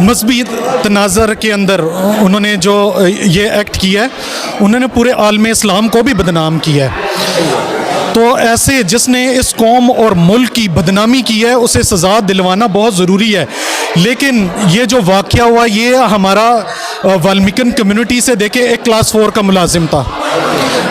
मजहबी तनाज़र के अंदर उन्होंने जो ये एक्ट किया है, उन्होंने पूरे आलम इस्लाम को भी बदनाम किया है। तो ऐसे जिसने इस कौम और मुल्क की बदनामी की है उसे सज़ा दिलवाना बहुत ज़रूरी है। लेकिन ये जो वाक़या हुआ ये हमारा वाल्मीकन कम्युनिटी से देखे एक क्लास 4 का मुलाजिम था,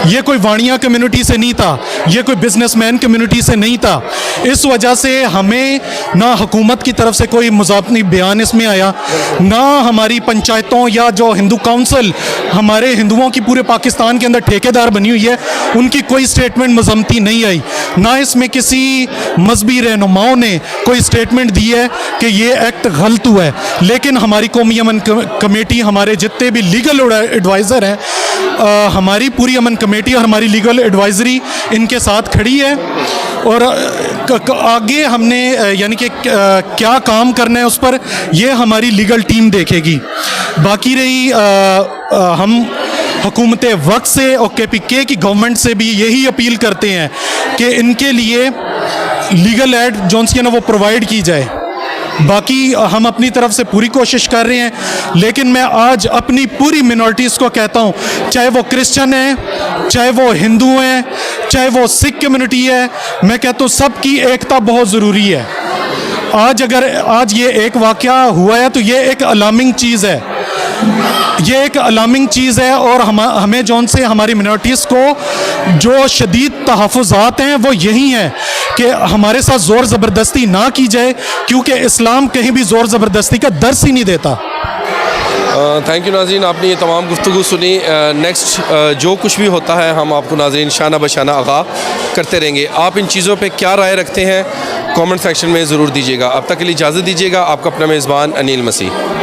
ये कोई वाणिया कम्युनिटी से नहीं था, ये कोई बिजनेसमैन कम्युनिटी से नहीं था। इस वजह से हमें ना हुकूमत की तरफ से कोई मुज़ाफ़नी बयान इसमें आया, ना हमारी पंचायतों या जो हिंदू काउंसिल हमारे हिंदुओं की पूरे पाकिस्तान के अंदर ठेकेदार बनी हुई है उनकी कोई स्टेटमेंट मज़म्मती नहीं आई, ना इसमें किसी मजहबी रहनुमाओं ने कोई स्टेटमेंट दी है कि ये एक्ट गलत हुआ है। लेकिन हमारी कौमी अमन कमेटी, हमारे जितने भी लीगल एडवाइज़र हैं, हमारी पूरी अमन कमेटी और हमारी लीगल एडवाइज़री इनके साथ खड़ी है। और आगे हमने यानी कि क्या काम करना है उस पर ये हमारी लीगल टीम देखेगी। बाकी रही हम हुकूमत वक्त से और KPK की गवर्नमेंट से भी यही अपील करते हैं कि इनके लिए लीगल एड जो है ना वो प्रोवाइड की जाए। बाकी हम अपनी तरफ से पूरी कोशिश कर रहे हैं, लेकिन मैं आज अपनी पूरी मिनॉरिटीज़ को कहता हूँ, चाहे वो क्रिश्चियन हैं, चाहे वो हिंदू हैं, चाहे वो सिख कम्युनिटी है, मैं कहता हूँ सबकी एकता बहुत ज़रूरी है। आज ये एक वाक़या हुआ है तो ये एक अलार्मिंग चीज़ है, ये एक अलार्मिंग चीज़ है। और हमें जौन से हमारी मिनॉरिटीज़ को जो शदीद तहफ़्फ़ुज़ात हैं वो यही हैं कि हमारे साथ ज़ोर ज़बरदस्ती ना की जाए, क्योंकि इस्लाम कहीं भी ज़ोर ज़बरदस्ती का दर्स ही नहीं देता। थैंक यू नाज़रीन, आपने ये तमाम गुफ्तगू सुनी। नेक्स्ट जो कुछ भी होता है हम आपको नाज़रीन शाना बशाना आगाह करते रहेंगे। आप इन चीज़ों पे क्या राय रखते हैं कमेंट सेक्शन में ज़रूर दीजिएगा। अब तक के लिए इजाज़त दीजिएगा। आपका अपना मेज़बान अनिल मसीह।